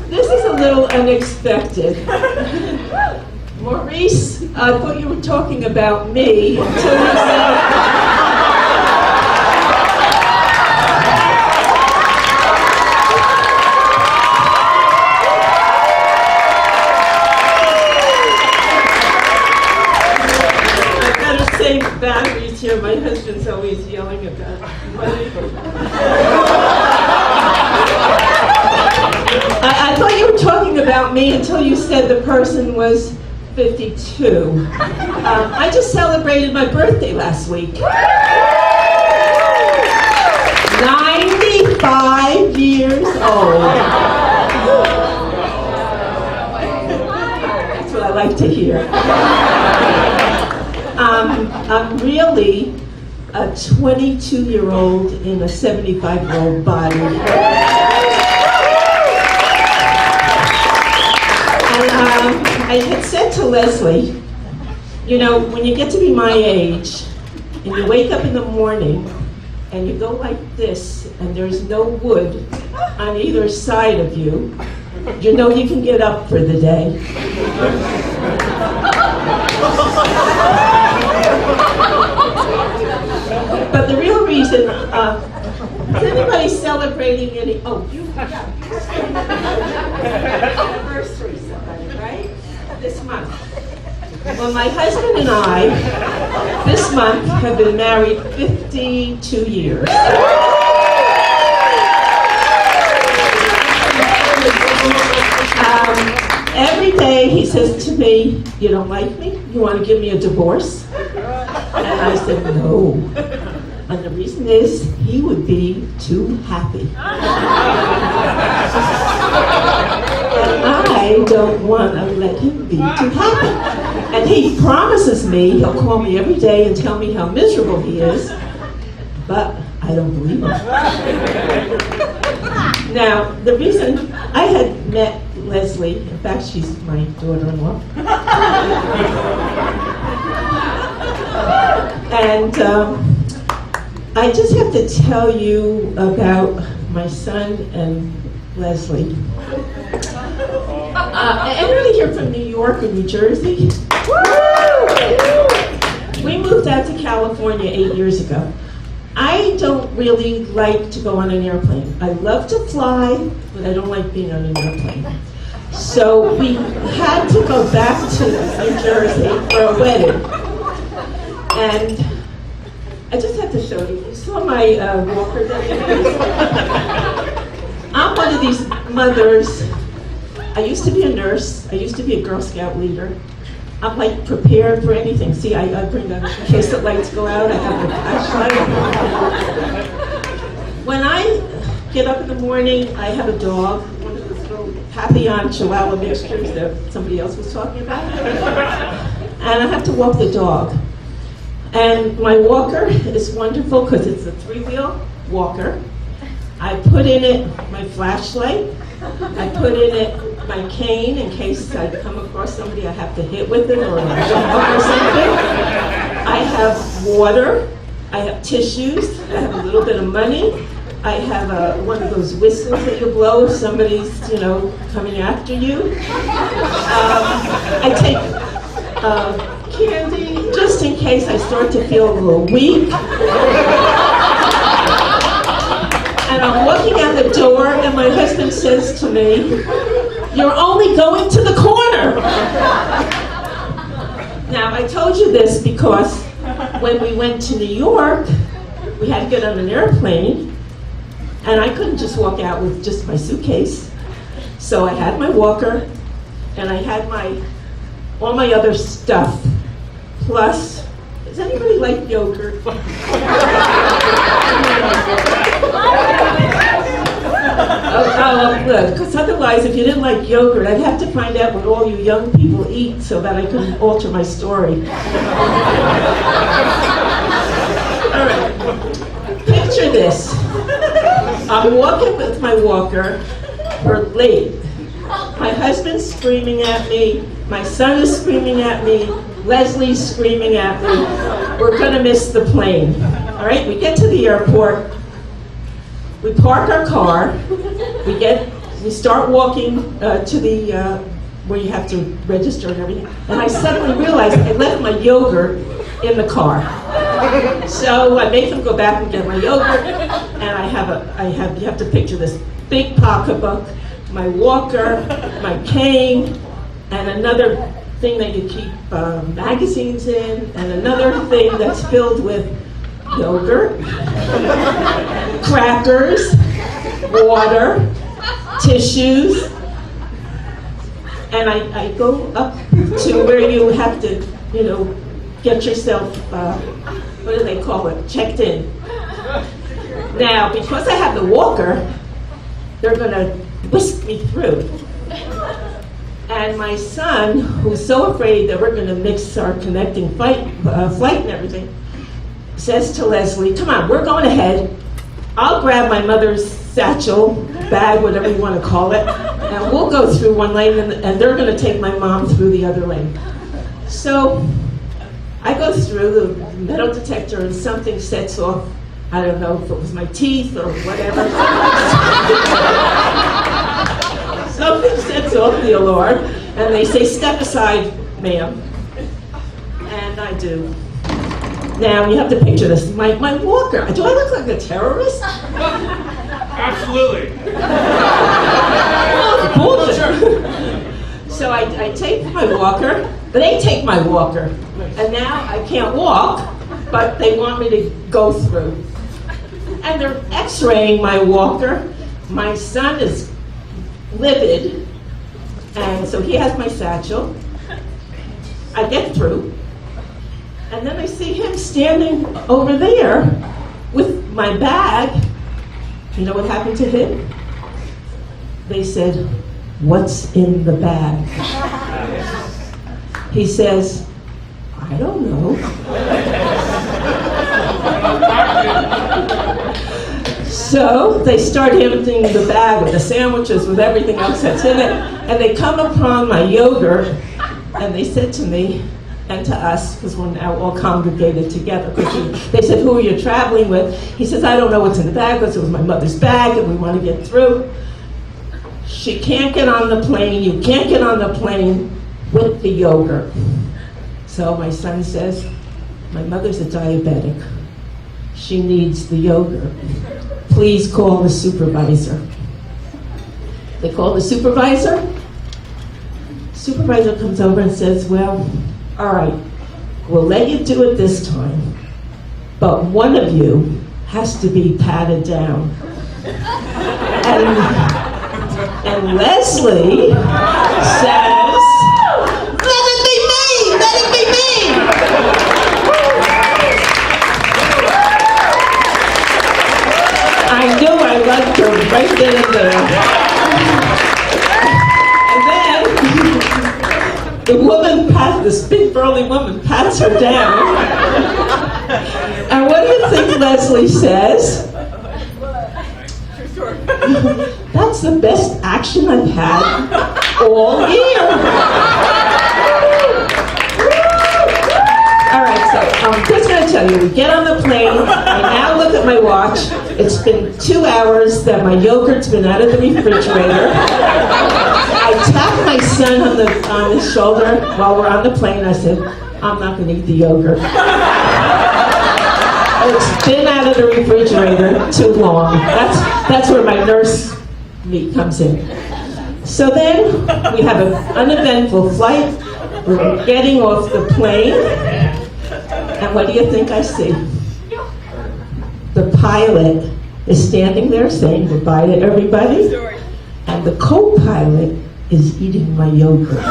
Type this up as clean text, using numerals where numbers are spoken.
This is a little unexpected. Maurice, I thought you were talking about me until you said... I better save batteries here. My husband's always yelling about money. I thought you were talking about me until you said the person was 52. I just celebrated my birthday last week. 95 years old. That's what I like to hear. I'm really a 22-year-old in a 75-year-old body. I had said to Leslie, you know, when you get to be my age, and you wake up in the morning, and you go like this, and there's no wood on either side of you, you know you can get up for the day. But the real reason, is anybody celebrating any, oh, you anniversary somebody, right? This month. Well, my husband and I, this month, have been married 52 years. Every day he says to me, you don't like me? You want to give me a divorce? And I said, no. And the reason is, he would be too happy. And I don't want to let him be too happy. And he promises me he'll call me every day and tell me how miserable he is, but I don't believe him. Now, the reason I had met Leslie, in fact, she's my daughter-in-law, and I just have to tell you about my son and Leslie. Anybody here from New York or New Jersey? We moved out to California 8 years ago. I don't really like to go on an airplane. I love to fly, but I don't like being on an airplane. So we had to go back to New Jersey for a wedding. And I just have to show you. You saw my walker that I used? I'm one of these mothers. I used to be a nurse. I used to be a Girl Scout leader. I'm like prepared for anything. See, I bring a, in case the lights go out, I have a flashlight. When I get up in the morning, I have a dog, one of those little Papillon Chihuahua mixtures that somebody else was talking about. And I have to walk the dog. And my walker is wonderful because it's a 3-wheel walker. I put in it my flashlight. I put in it my cane in case I come across somebody I have to hit with it or jump up or something. I have water. I have tissues. I have a little bit of money. I have one of those whistles that you blow if somebody's, coming after you. I take candy just in case I start to feel a little weak. And I'm walking out the door, and my husband says to me, "You're only going to the corner." Now, I told you this because when we went to New York, we had to get on an airplane, and I couldn't just walk out with just my suitcase. So I had my walker, and I had all my other stuff. Plus, does anybody like yogurt? Oh, good. Because otherwise, if you didn't like yogurt, I'd have to find out what all you young people eat so that I could alter my story. All right. Picture this. I'm walking with my walker. We're late. My husband's screaming at me. My son is screaming at me. Leslie's screaming at me. We're going to miss the plane. All right, we get to the airport. We park our car, we start walking to the, where you have to register and everything, and I suddenly realized I left my yogurt in the car. So I make them go back and get my yogurt, and you have to picture this big pocketbook, my walker, my cane, and another thing that you keep magazines in, and another thing that's filled with yogurt, crackers, water, tissues, and I go up to where you have to, get yourself, what do they call it, checked in. Now, because I have the walker, they're gonna whisk me through. And my son, who's so afraid that we're gonna mix our connecting flight and everything, says to Leslie, come on, we're going ahead. I'll grab my mother's satchel, bag, whatever you want to call it, and we'll go through one lane, and they're going to take my mom through the other lane. So I go through the metal detector, and something sets off. I don't know if it was my teeth or whatever. Something sets off the alarm, and they say, step aside, ma'am. And I do. Now, you have to picture this. My walker. Do I look like a terrorist? Absolutely. Oh, bullshit. So I take my walker. They take my walker. And now I can't walk, but they want me to go through. And they're x-raying my walker. My son is livid. And so he has my satchel. I get through. And then I see him standing over there with my bag. You know what happened to him? They said, what's in the bag? He says, I don't know. So they start emptying the bag with the sandwiches, with everything else that's in it, and they come upon my yogurt, and they said to me, and to us, because we're now all congregated together. They said, who are you traveling with? He says, I don't know what's in the bag, because it was my mother's bag, and we want to get through. She can't get on the plane, you can't get on the plane with the yogurt. So my son says, my mother's a diabetic. She needs the yogurt. Please call the supervisor. They call the supervisor. Supervisor comes over and says, well, all right, we'll let you do it this time, but one of you has to be patted down. And Leslie says, let it be me, let it be me. I knew I liked her right then and there. The woman this big burly woman pats her down. And what do you think Leslie says? That's the best action I've had all year. All right, so I'm just going to tell you, we get on the plane. I now look at my watch. It's been 2 hours that my yogurt's been out of the refrigerator. I tapped my son on his shoulder while we're on the plane. I said, I'm not going to eat the yogurt. It's been out of the refrigerator too long. That's where my nurse meat comes in. So then we have an uneventful flight. We're getting off the plane. And what do you think I see? The pilot is standing there saying goodbye to everybody. And the co-pilot is eating my yogurt.